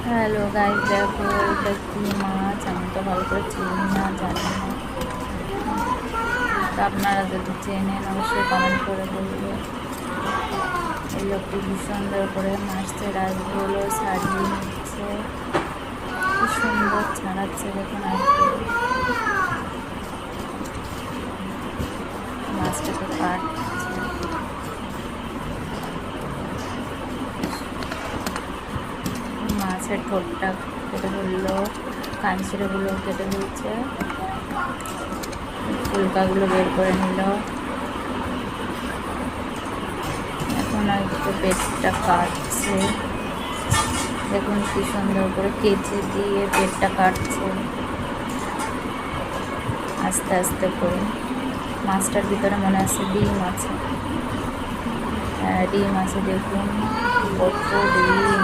Hello guys, দেখো এটা কি মাছ। আমি তো ভালো করে চিনি না, জানি না। তা আপনারা যদি চেনেন অবশ্যই কমেন্ট করে বলবে। এই লোকটি কি সুন্দর করে মাছের আঁশগুলো ছাড়িয়ে নিচ্ছে, কি সুন্দর ছাড়াচ্ছে দেখুন আঁশগুলো। মাছটাকে কাটছে, মাছের ঠোঁটটা কেটে ফেললো, কানছিড়েগুলো কেটে ফেলছে, ফুলকাগুলো বের করে নিল। এখন একটু পেটটা কাটছে, দেখুন কি সুন্দর করে কেচি দিয়ে পেটটা কাটছে আস্তে আস্তে করে। মাছটার ভিতরে মনে আছে ডিম আছে। হ্যাঁ, ডিম আছে, দেখুন কত ডিম।